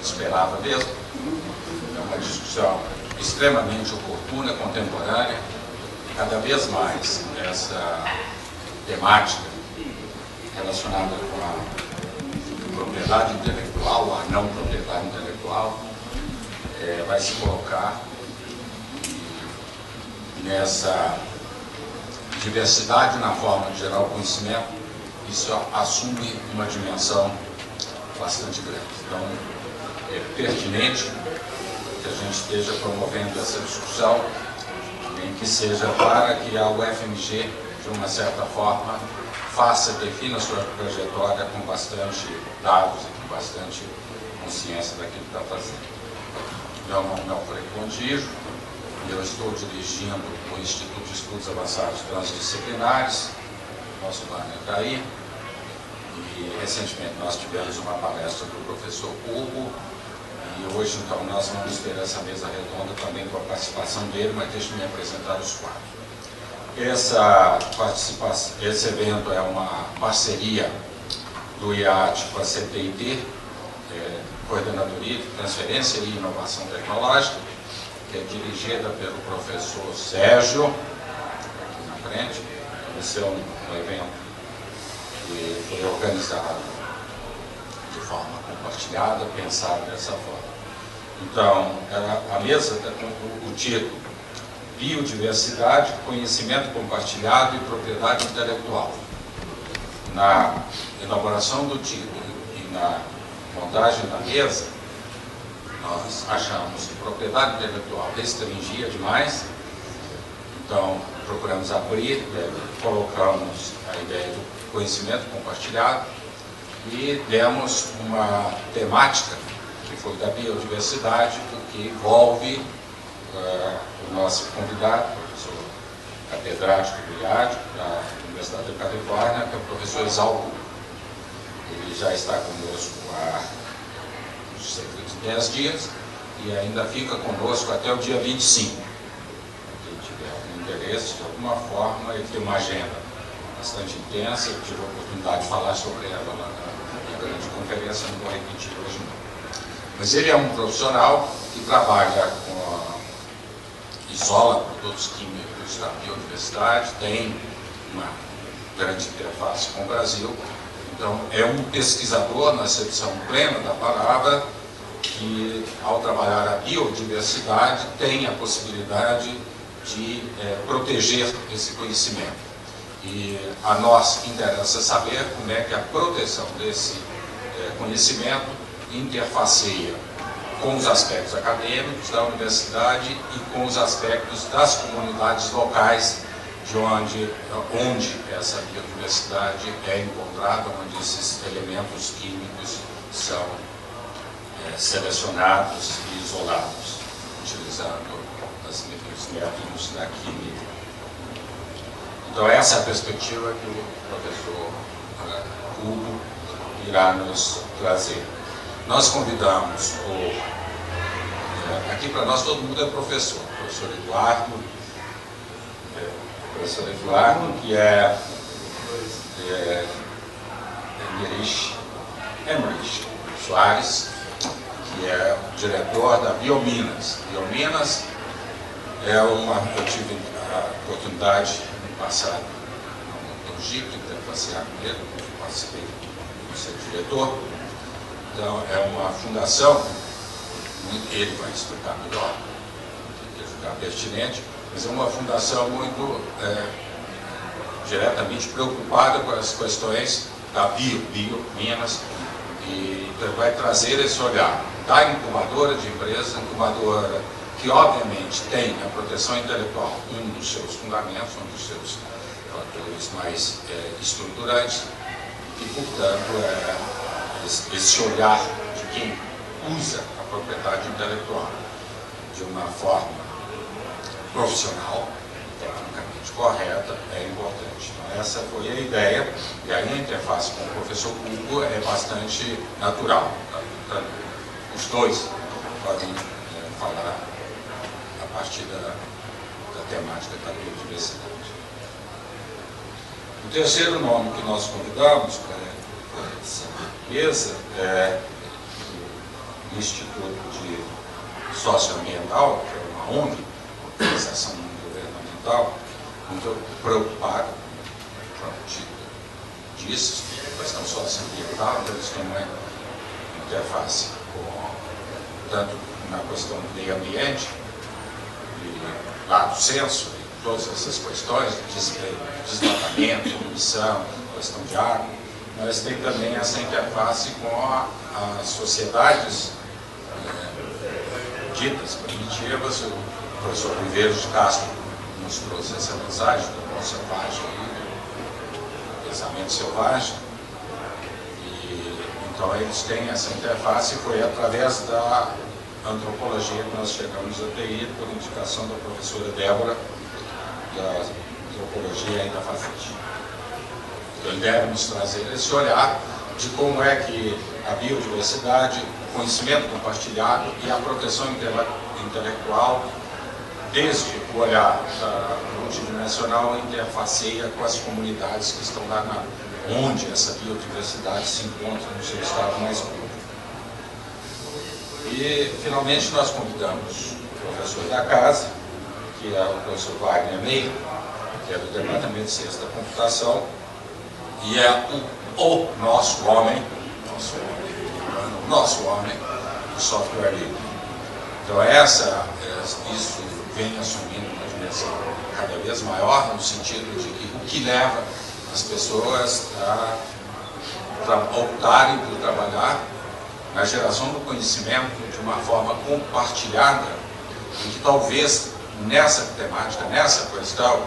esperava mesmo. É uma discussão extremamente oportuna, contemporânea, cada vez mais essa temática relacionada com a propriedade intelectual, a não propriedade intelectual, vai se colocar nessa diversidade na forma de gerar o conhecimento. Isso assume uma dimensão bastante grande. Então, é pertinente que a gente esteja promovendo essa discussão, nem que seja para que a UFMG, de uma certa forma, defina a sua trajetória com bastante dados e com bastante consciência daquilo que está fazendo. Meu nome é Alfredo, e eu estou dirigindo o Instituto de Estudos Avançados Transdisciplinares. Nosso Wagner está aí. E recentemente nós tivemos uma palestra do professor Kubo, e hoje então nós vamos ter essa mesa redonda também com a participação dele, mas deixe me apresentar os quatro. Esse evento é uma parceria do IAT com a CTIT, Coordenadoria de Transferência e Inovação Tecnológica, que é dirigida pelo professor Sérgio, aqui na frente. Esse é um evento que foi organizado de forma compartilhada, pensado dessa forma. Então, a mesa está com o título Biodiversidade, conhecimento compartilhado e propriedade intelectual. Na elaboração do título e na montagem da mesa, nós achamos que propriedade intelectual restringia demais, então procuramos abrir, colocamos a ideia do conhecimento compartilhado e demos uma temática que foi da biodiversidade, que envolve o nosso convidado, professor catedrático do IAD, da Universidade da Califórnia, que é o professor Isao Kubo. Ele já está conosco há cerca de 10 dias e ainda fica conosco até o dia 25. Quem tiver algum interesse, de alguma forma, ele tem uma agenda bastante intensa. Eu tive a oportunidade de falar sobre ela lá na grande conferência, não vou repetir hoje não. Mas ele é um profissional que trabalha isola produtos químicos da biodiversidade, tem uma grande interface com o Brasil. Então, é um pesquisador, na acepção plena da palavra, que, ao trabalhar a biodiversidade, tem a possibilidade de proteger esse conhecimento. E a nós interessa saber como é que a proteção desse conhecimento interfaceia com os aspectos acadêmicos da universidade e com os aspectos das comunidades locais, de onde essa biodiversidade é encontrada, onde esses elementos químicos são selecionados e isolados, utilizando os métodos da química. Então, essa é a perspectiva que o professor Kubo irá nos trazer. Nós convidamos aqui para nós todo mundo é professor, professor Eduardo, que é Emrich Soares, que é o diretor da Biominas. Biominas eu tive a oportunidade no passado, no Egito, de passear com ele, participei de ser diretor. Então, é uma fundação, ele vai explicar melhor, vai ficar pertinente, mas é uma fundação muito diretamente preocupada com as questões da Biominas, e então vai trazer esse olhar da incubadora de empresas, incubadora que obviamente tem a proteção intelectual, um dos seus fundamentos, um dos seus fatores mais estruturantes, e portanto esse olhar de quem usa a propriedade intelectual de uma forma profissional, tecnicamente correta, é importante. Então, essa foi a ideia, e aí a interface com o professor Kubo é bastante natural. Tá? Os dois podem falar a partir da temática da biodiversidade. O terceiro nome que nós convidamos para essa mesa é o Instituto de Socioambiental, que é uma ONG, organização governamental, muito preocupado disso, questão socioambiental, eles têm uma interface tanto na questão do meio ambiente, e lá do censo, e todas essas questões, desmatamento, emissão, questão de água, mas tem também essa interface com as sociedades ditas primitivas. O professor Ribeiro de Castro nos trouxe essa mensagem do mundo selvagem, do pensamento selvagem, e então eles têm essa interface, e foi através da antropologia que nós chegamos a TI, por indicação da professora Débora, da antropologia ainda fazente. Então devemos trazer esse olhar de como é que a biodiversidade, o conhecimento compartilhado e a proteção intelectual, desde o olhar multidimensional, interfaceia com as comunidades que estão lá onde essa biodiversidade se encontra no seu estado mais puro. E, finalmente, nós convidamos o professor da casa, que é o professor Wagner Meira, que é do Departamento de Ciências da Computação, e é o nosso homem do software livre. Então, isso vem assumindo uma dimensão cada vez maior, no sentido de que o que leva as pessoas a optarem por trabalhar na geração do conhecimento de uma forma compartilhada, e que talvez nessa temática, nessa questão,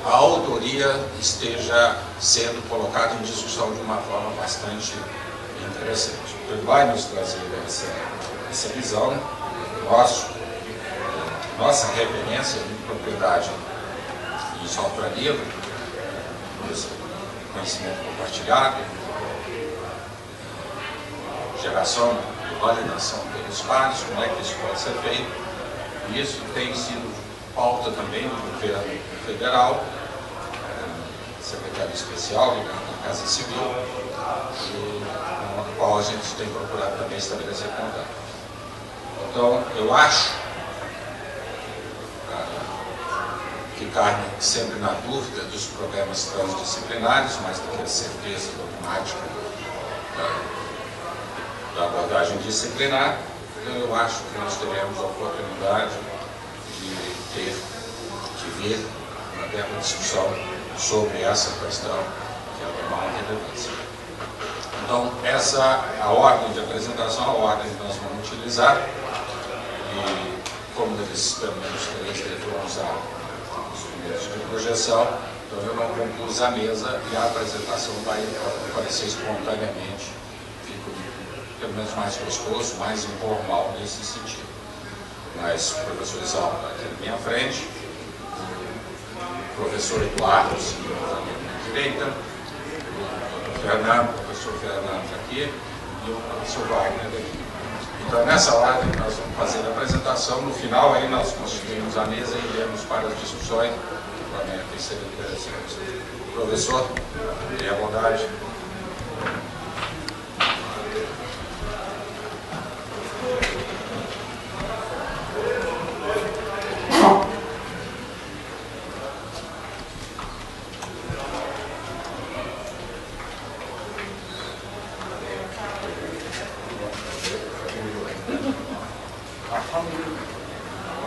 a autoria esteja sendo colocada em discussão de uma forma bastante interessante. Ele vai nos trazer essa visão, nossa referência de propriedade em software livre, conhecimento compartilhado, geração e validação pelos pares, como é que isso pode ser feito. E isso tem sido pauta também do governo federal, secretário especial ligado à Casa Civil, e com a qual a gente tem procurado também estabelecer contato. Então, eu acho, ficar sempre na dúvida dos problemas transdisciplinares, mais do que a certeza dogmática da abordagem disciplinar, eu acho que nós teremos a oportunidade de ver uma aberta discussão sobre essa questão, que é a maior relevância. Então, essa é a ordem de apresentação, a ordem que nós vamos utilizar, e como eles, pelo menos três, devem usar os primeiros de projeção, então eu não compus a mesa e a apresentação vai aparecer espontaneamente. Pelo menos mais gostoso, mais informal nesse sentido. Mas o professor Isao está aqui na minha frente, o professor Eduardo na minha direita, o professor Fernando aqui e o professor Wagner aqui. Então, nessa ordem, nós vamos fazer a apresentação. No final, aí nós constituímos a mesa e iremos para as discussões. Provavelmente tem que ser interessante. Professor, tenha vontade.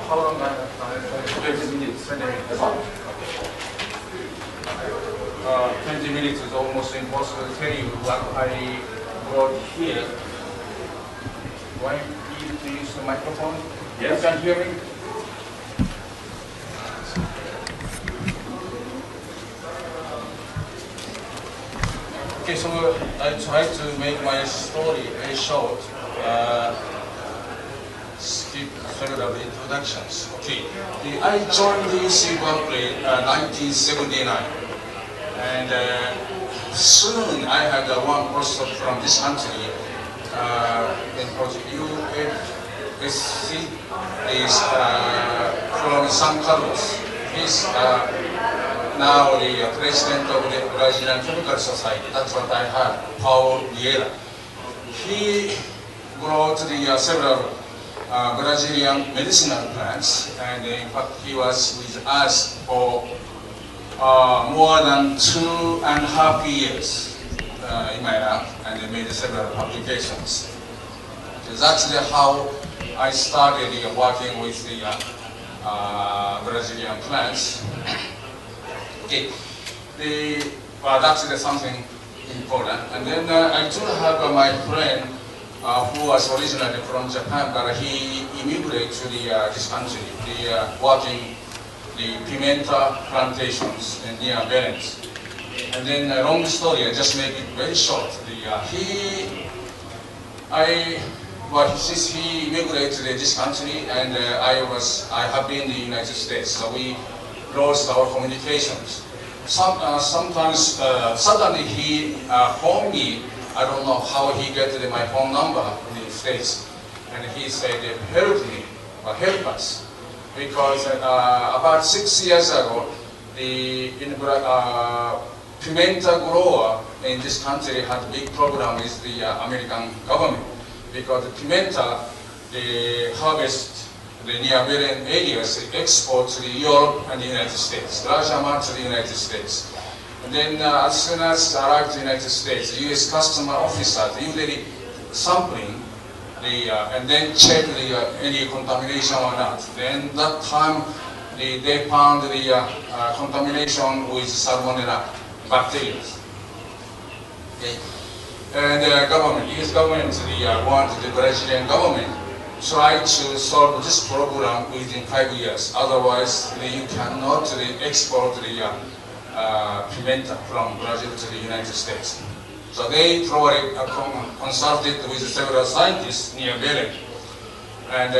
How long? 20 minutes. 20 minutes is almost impossible to tell you what I brought here. Do I need to use the microphone? Yes. You can hear me? Okay, so I try to make my story very short. Skip several introductions. Okay, I joined the UC Berkeley in 1979, and soon I had one person from this country in UFMG is from San Carlos. He's now the president of the Brazilian Chemical Society. That's what I heard, Meira. He brought the several Brazilian medicinal plants, and in fact he was with us for more than 2.5 years in my lab, and they made several publications. So that's how I started working with the Brazilian plants. Okay, that's something important. And then I do have my friend who was originally from Japan, but he immigrated to this country, working the pimenta plantations near Venice. And then a long story, I just make it very short. Since he immigrated to this country, and I have been in the United States, so we lost our communications. Sometimes suddenly he phoned me. I don't know how he got my phone number in the States, and he said, "Help me, or help us," because about 6 years ago, the pimenta grower in this country had a big problem with the American government, because the pimenta, they harvest the near barren areas, export to Europe and the United States, large amount to the United States. And then as soon as I arrived in the United States, the U.S. customer officers usually sampling and then check any contamination or not. Then that time they found the contamination with Salmonella bacteria. Okay. And the government, U.S. government, wanted the Brazilian government try to solve this problem within 5 years. Otherwise, you cannot export the pimenta from Brazil to the United States. So they probably consulted with several scientists near Meira. And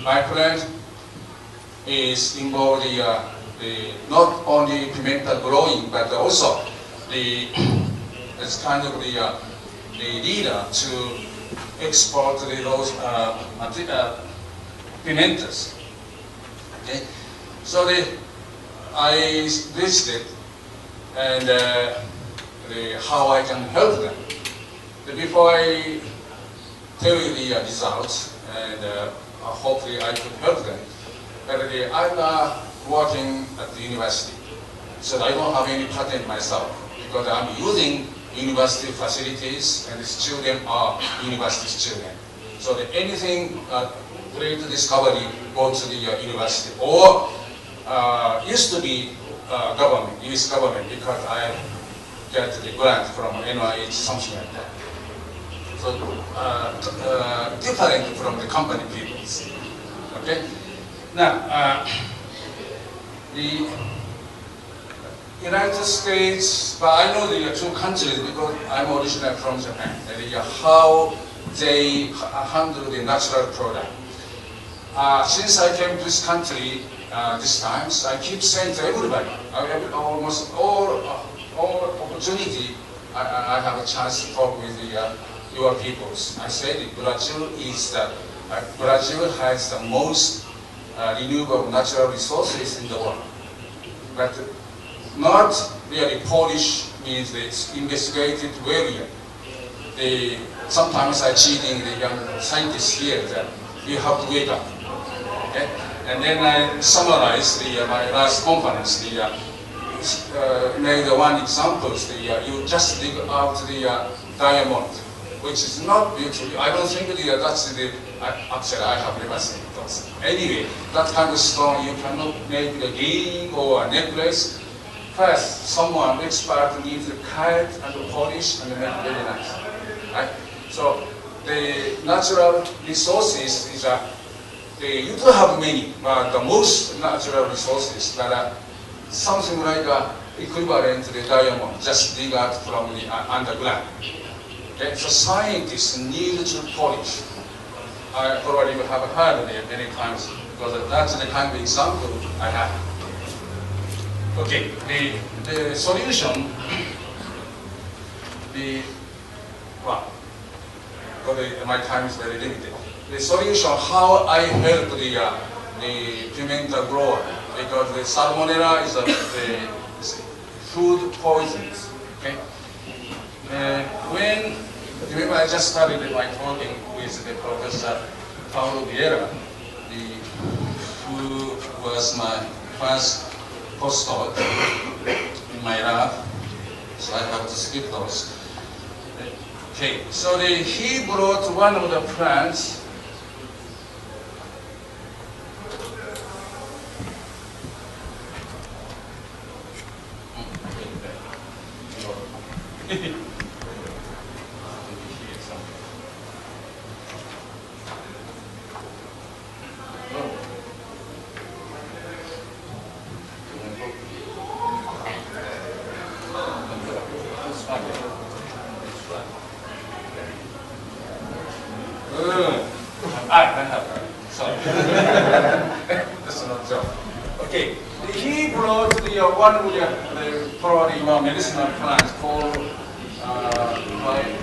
my friend is involved not only pimenta growing, but also it's kind of the leader to export those pimentas. Okay? So I visited and how I can help them. Before I tell you the results, and hopefully I could help them, but I'm working at the university, so I don't have any patent myself, because I'm using university facilities, and the students are university students. So anything great discovery go to the university, or used to be government, U.S. government, because I get the grant from NIH, something like that. So different from the company people. Okay. Now the United States, but I know the two countries because I'm originally from Japan, and how they handle the natural product. Since I came to this country this time, so I keep saying to everybody, almost all opportunity, I have a chance to talk with your peoples. I said Brazil has the most renewable natural resources in the world, but not really Polish means it's investigated very well. Sometimes I cheating the young scientists here that you have to wake up. Okay? And then I summarize my last conference. Made one example. You just dig out the diamond, which is not beautiful. I don't think that's actually I have never seen those. Anyway, that kind of stone you cannot make a ring or a necklace. First, someone expert needs to cut and polish and make it very nice. Right? So the natural resources is you do have many, but the most natural resources that are something like equivalent to the diamond, just dig out from the underground. Okay? So scientists need to polish. I probably have heard it many times because that's the kind of example I have. Okay, the solution, my time is very limited. The solution, how I help the pimenta grower, because the salmonella is the food poisons. Okay, when Remember, I just started my talking with the Professor Paulo Vieira, who was my first postdoc in my lab, so I have to skip those. Okay, so he brought one of the plants. That's not a joke. Okay, he brought one of the probably medicinal plant called, if I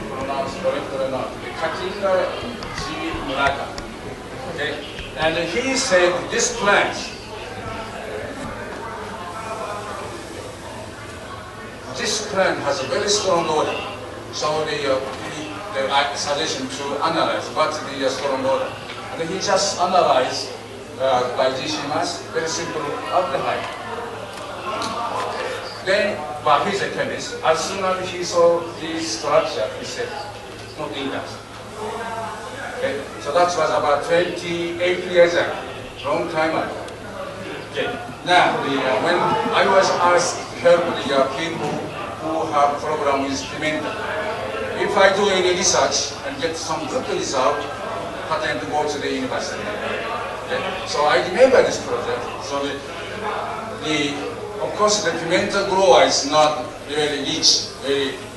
pronounce correctly or not, the Katinga G. Murata. Okay, and he said this plant, has a very strong odor. So I suggestion to analyze what's the strong odor. And he just analyzed by GC mass, very simple aldehyde. Then, but he's a chemist. As soon as he saw this structure, he said, not in that. Okay? So that was about 28 years ago, long time ago. Okay. Now, when I was asked to help the people who have program with pimenta, if I do any research and get some good result, patent go to the university. Okay? So I remember this project. So of course the pimenta grower is not very rich,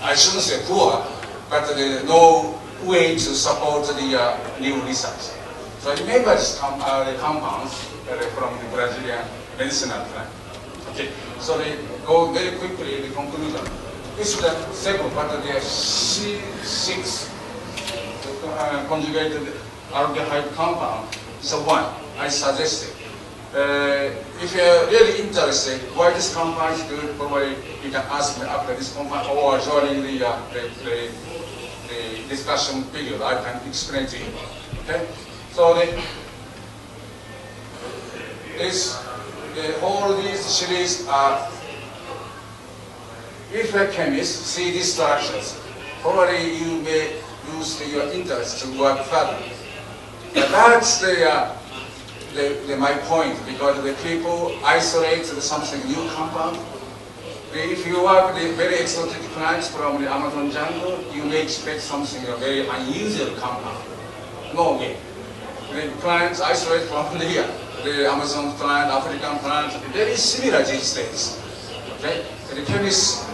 I shouldn't say poor, but there no way to support the new research. So I remember this the compounds from the Brazilian medicinal plant. Okay, so they go very quickly to the conclusion. This is the second, but the C6 conjugated aldehyde compound is the one I suggested. If you're really interested why this compound is good, probably you can ask me after this compound or during the discussion period. I can explain to you. Okay, so all these series are. If a chemist see these structures, probably you may use your interest to work further. But that's my point, because the people isolate something new compound. If you work with very exotic plants from the Amazon jungle, you may expect something very unusual compound. No way. The plants isolate from the Amazon plant, African plant, very similar these days. Okay? The chemists,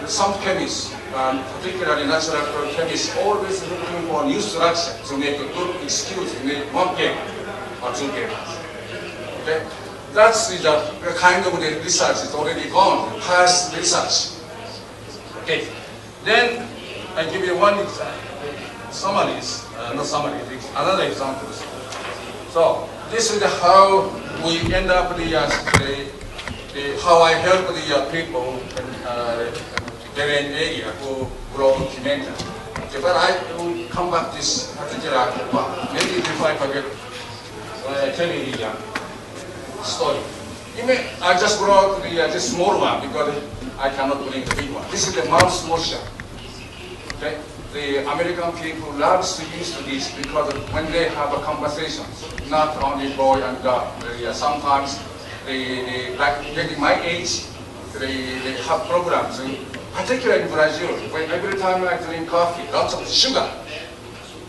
some chemists, particularly natural chemists, always looking for new structure to make a good excuse to make one paper or two papers. Okay? That's the kind of the research is already gone, past research. Okay. Then I give you one example. Summaries, not summaries, another example. So this is how we end up how I help the people in Belen area who grow pimenta. Okay, but I will come back to this particular one. Maybe if I forget, tell you the story. I just brought this small one because I cannot bring the big one. This is the mouse washer. Okay? The American people love to use this because when they have a conversation, not only boy and girl, sometimes like my age, they have programs, particularly in Brazil, when every time I drink coffee, lots of sugar.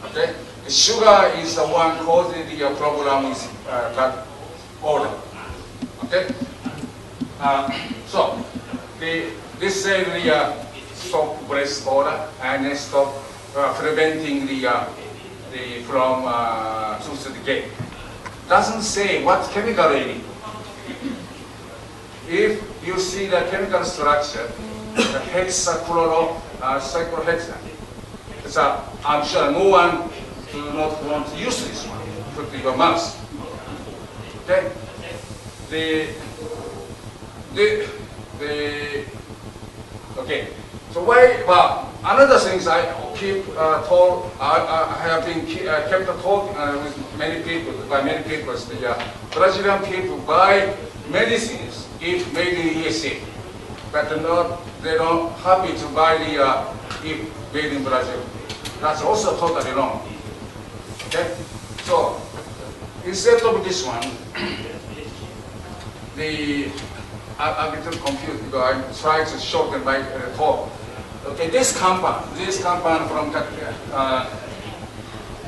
Okay? The sugar is the one causing the problem with blood order. Okay? So, this is the stop breast order and stop preventing from tooth decay. Doesn't say what chemical it is. If you see the chemical structure, the hexachlorocyclohexane, I'm sure no one do not want to use this one. Put in your mouth. Okay. Okay. So why? Well, another things I keep told. I have been kept talking with many people by many people. The Brazilian people buy medicines if made in USA, but they don't happy to buy the if made in Brazil. That's also totally wrong. Okay, so instead of this one, I'm a bit confused because I'm trying to shorten my talk. Okay, this compound from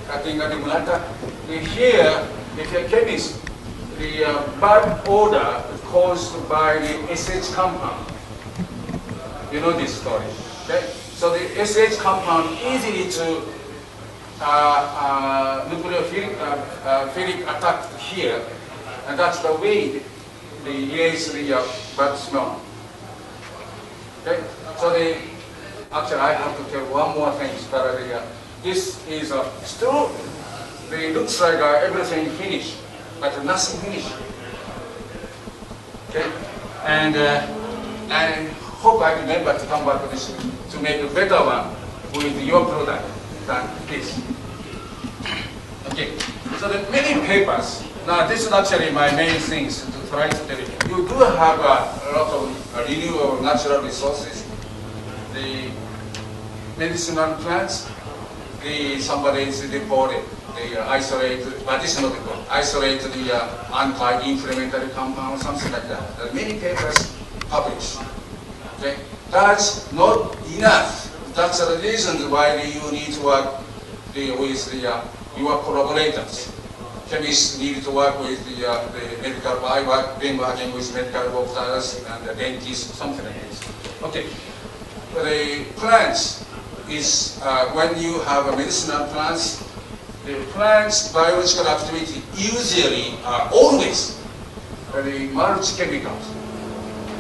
Catinga here, if you're a chemist, the bad odor is caused by the SH compound. You know this story, okay? So the SH compound easily to nucleophilic attack here, and that's the way they erase the bad smell. Okay, so actually, I have to tell one more thing. This is still, it looks like everything finished, but nothing finished. Okay, and I hope I remember to come back to this to make a better one with your product than this. Okay, so the many papers. Now, this is actually my main things to try to tell you. You do have a lot of renewable natural resources. The medicinal plants, somebody is reported, they isolate, Batista isolate the anti-inflammatory compound, something like that. There are many papers published. Okay? That's not enough. That's the reason why you need to work with your collaborators. Chemists need to work with the medical, been working with medical doctors and the dentists, something like this. Okay. The plants is when you have a medicinal plants, the plants' biological activity usually are always the multi-chemicals.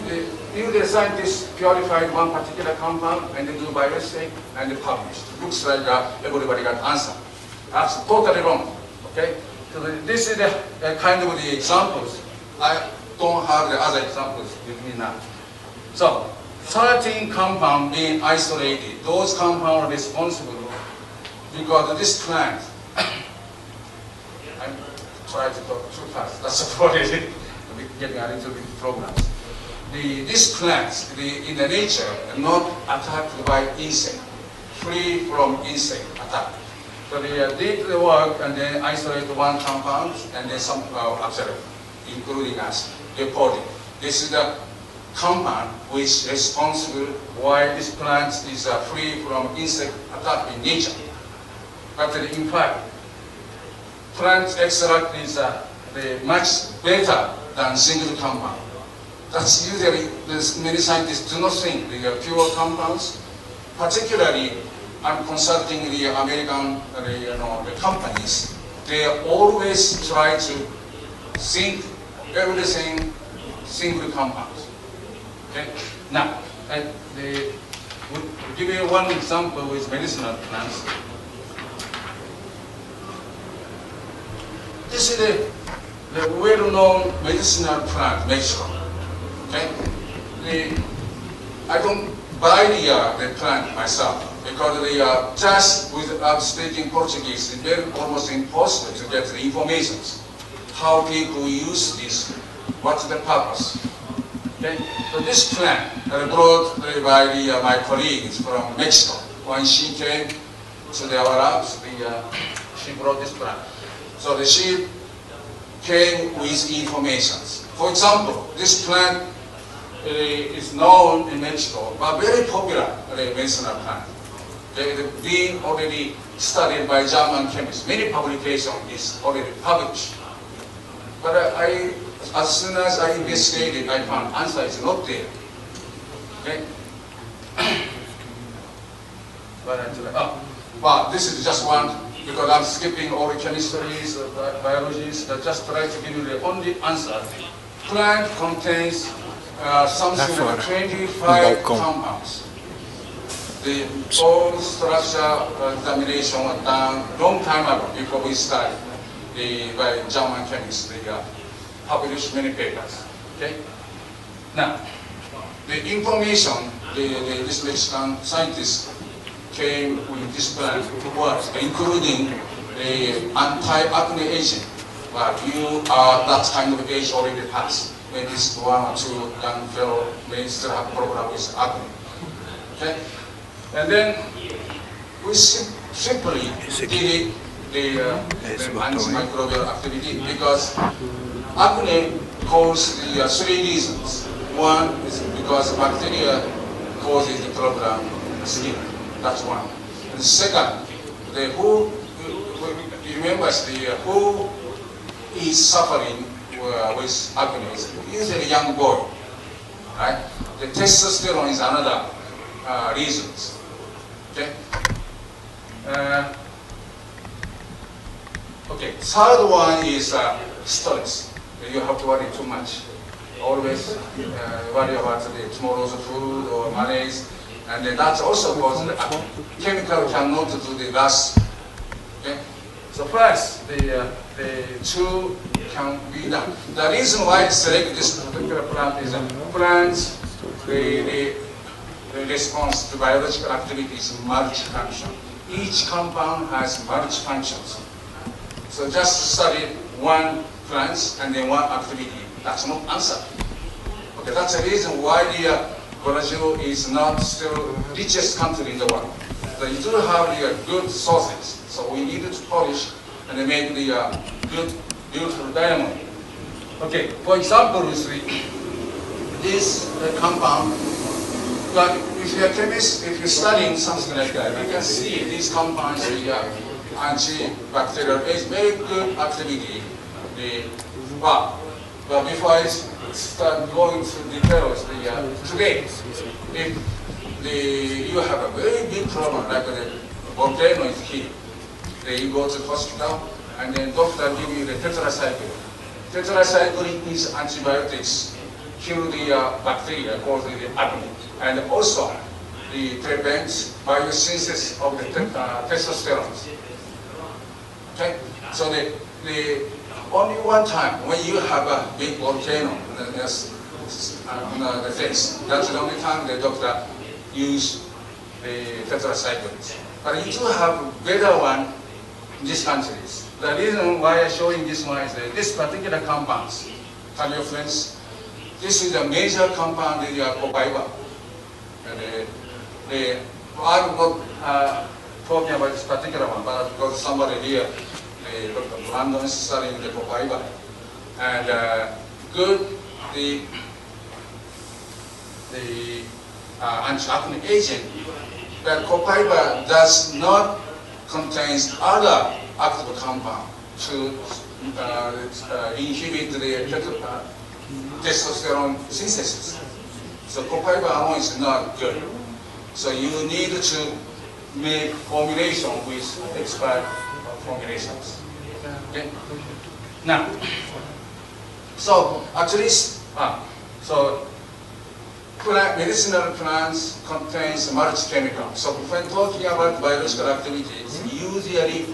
The scientists purified one particular compound and they do bioassay and they published. Looks like everybody got answer. That's totally wrong. Okay. So this is the kind of the examples. I don't have the other examples with me now. So 13 compounds being isolated. Those compounds are responsible because this plant. I'm trying to talk too fast. That's the problem. Getting a little bit programs. These plants, in the nature, are not attacked by insect, free from insect attack. So they did the work and then isolate one compound and then some observe, including us, reporting. This is the compound which is responsible why this plant is free from insect attack in nature. But in fact, plant extract is much better than single compound. That's usually, many scientists do not think they are pure compounds. Particularly, I'm consulting the American the companies. They always try to think everything single compounds. Okay? Now, we'll give you one example with medicinal plants. This is the well-known medicinal plant, Mexico. Okay? I don't buy the plant myself because they are just without speaking Portuguese. It's very almost impossible to get the information. How people use this, what's the purpose. Okay? So this plant brought by my colleagues from Mexico. When she came to our labs, she brought this plant. So she came with information. For example, this plant is known in Mexico, but very popular medicinal plant. They've been already studied by German chemists. Many publications is already published. But as soon as I investigated, I found answer is not there. Okay? But this is just one, because I'm skipping all the chemistries, biologies, that just try to give you the only answer. Plant contains something like 25 compounds. The whole structure examination was done long time ago before we started by German chemists. They published many papers. Okay. Now, the information this Mexican scientist came with this plan was including the anti-acne agent. But you are that kind of age already passed when this one or two young fellow may still have problem with acne. Okay? And then we simply did the antimicrobial activity because acne causes the three reasons. One is because bacteria causes the problem in the skin. That's one. And the second, who remembers who is suffering with acne is usually a young boy, right? The testosterone is another reason. Okay. Okay. Third one is stress. You have to worry too much. Always worry about tomorrow's food or money, and then that also causes the acne. Chemical cannot do the last. Okay. So first, the two can be done. The reason why I select this particular plant is that plants, the response to biological activity is multifunction. Each compound has multifunctions. So just study one plant and then one activity. That's not answer. Okay, that's the reason why Brazil is not still richest country in the world. So you do have the good sources. So we need to polish and make the good, beautiful diamond. Okay, for example, this compound, but if you're a chemist, if you're studying something like that, you can see these compounds, the antibacterial is very good activity. But before I start going through details, today, if you have a very big problem, like the volcano is here, you go to the hospital, and then doctor give you the Tetracycle. Tetracycle is antibiotics, kill the bacteria causing the acne, and also the prevents biosynthesis of the testosterone. Okay, so the only one time when you have a big volcano on the face, that's the only time the doctor use the tetracyclines. But you do have better one in these countries. The reason why I'm showing this one is that this particular compounds, tell your friends, this is a major compound in your copaiba. I'm not talking about this particular one, but because somebody here, Dr. Fernando is studying the copaiba. And good, the anti-acne agent, but copaiba does not contain other active compound to inhibit the testosterone synthesis. So copaiba alone is not good. So you need to make formulation with expired formulations. Okay. Now, so at least, so medicinal plants contains multi-chemical. So when talking about biological activities, usually,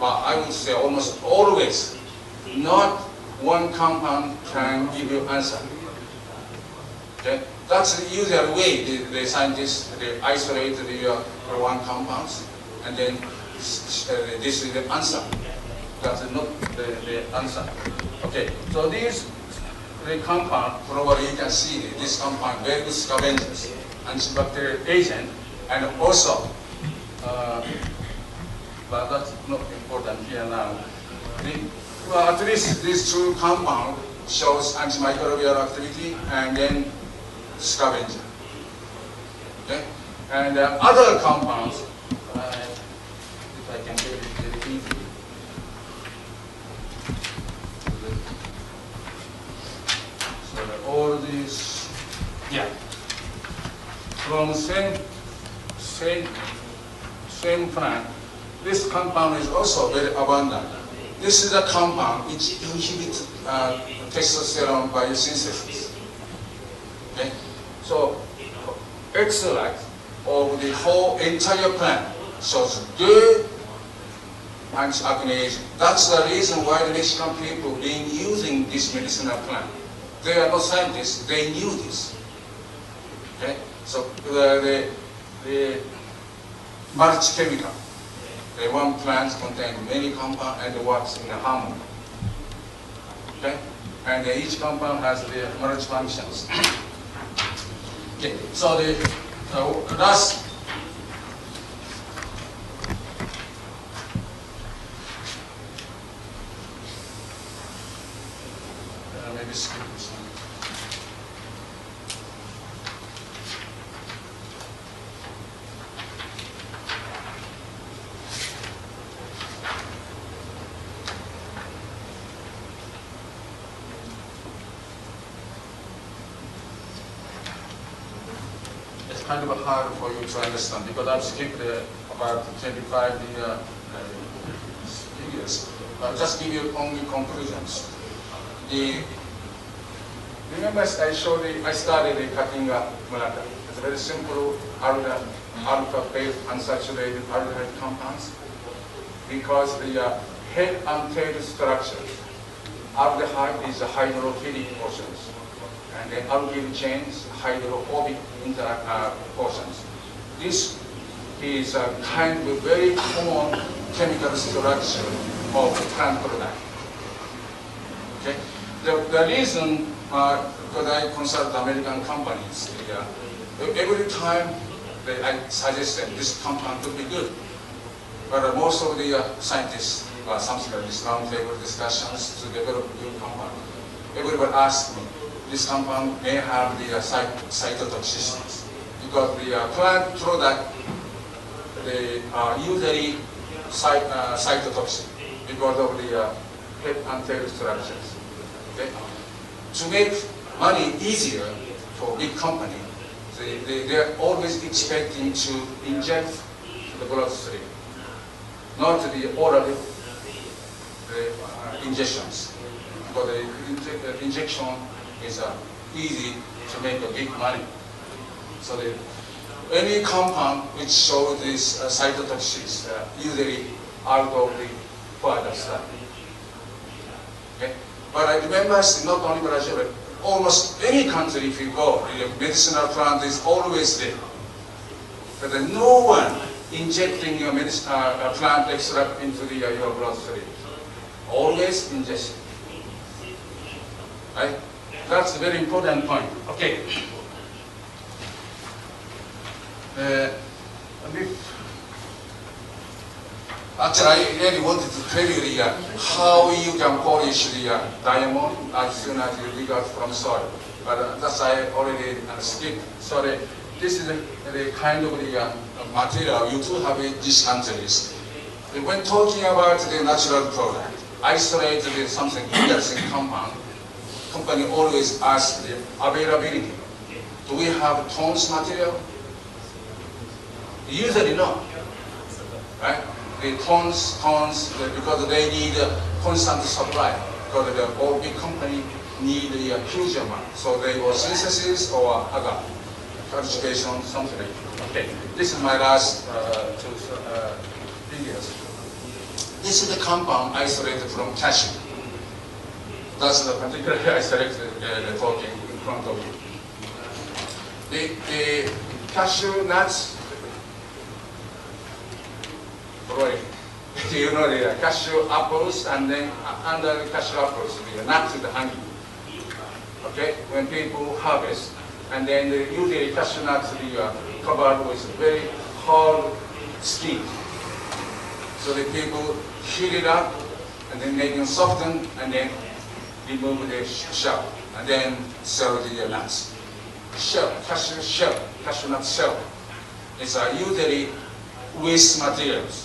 I would say almost always, not one compound can give you answer. Okay? That's the usual way the scientists they isolate the one compounds, and then this is the answer. That's not the answer. Okay, so the compound, probably you can see this compound, very good scavengers, antibacterial agent, and also, but that's not important here now. Well, at least these two compounds shows antimicrobial activity and then scavenger. Okay, and other compounds, if I can get it very easy. All these, from same plant, this compound is also very abundant. This is a compound which inhibits testosterone biosynthesis. Okay, so extract of the whole entire plant shows good anti-acne agent. That's the reason why the Mexican people have been using this medicinal plant. They are not scientists, they knew this. Okay, so the multi-chemical. The one plant contains many compounds and works in harmony. Okay, and each compound has the multi-functions. Okay, so the last. Maybe skip this one. It's kind of hard for you to understand because I've skipped about 25 figures. I'll just give you only conclusions. Remember I started cutting Malacca. It's a very simple alpha-based unsaturated aldehyde compounds because the head and tail structure. Aldehyde is hydrophilic portions, and then alkyl chains hydrophobic portions. This is a kind of very common chemical structure of plant product. Okay, the reason. Because I consult American companies, every time I suggest that this compound could be good. But most of the scientists, something like this roundtable discussions to develop new compound, everyone asks me, this compound may have the cytotoxicities. Because the plant product, they are usually cytotoxic because of the head and tail structures. Okay? To make money easier for big company, they're always expecting to inject the bloodstream, not the oral injections. Because the injection is easy to make a big money. So any compound which shows this cytotoxics usually out of the further study. Okay? But I remember not only Brazil, but almost any country if you go, the medicinal plant is always there. But there's no one injecting your plant extract into your bloodstream. Always ingestion. Right? That's a very important point. Okay. Actually, I really wanted to tell you how you can polish the diamond as soon as you dig out from soil. But that's I already skipped. So this is the kind of the material you do have in these countries. When talking about the natural product, isolate something interesting compound, company always asks the availability. Do we have tons material? Usually no. Right? The tons, because they need a constant supply. Because the all big company need a huge amount. So they will synthesis or other cultivation, something like that. Okay, this is my last two videos. This is the compound isolated from cashew. That's the particular I selected talking in front of you. The cashew nuts. You know the cashew apples, and then under the cashew apples, the nuts with the honey. Okay, when people harvest, and then usually cashew nuts are covered with very hard skin. So the people heat it up, and then make them soften, and then remove the shell, and then sell the nuts. Shell, cashew nut shell. It's usually waste materials.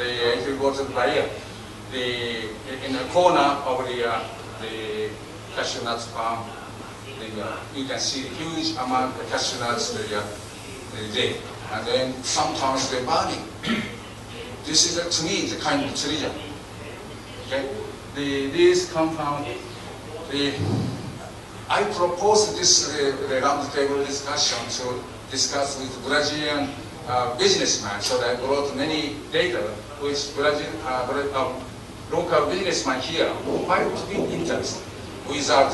If you go to the buyer, in the corner of the cashew nuts farm, you can see the huge amount of cashew nuts there, and then sometimes they're burning. This is to me the kind of treasure. Okay, this compound, I proposed this round table discussion to discuss with Brazilian businessman, so I brought many data which local businessmen here might be interested without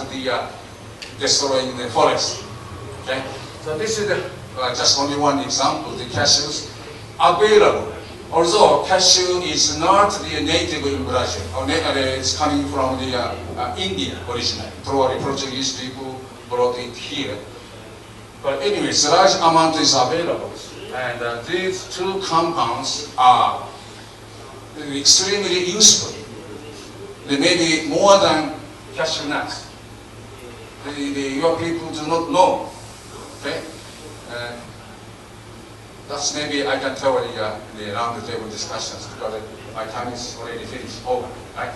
destroying the forest. Okay? So this is just only one example, the cashews available. Although cashew is not the native in Brazil, it's coming from the India originally. Probably Portuguese people brought it here. But anyways, large amount is available. And these two compounds are extremely useful. They may be more than cashew nuts. Your people do not know. Okay? That's maybe I can tell the round the table discussions because my time is already finished. Over, right?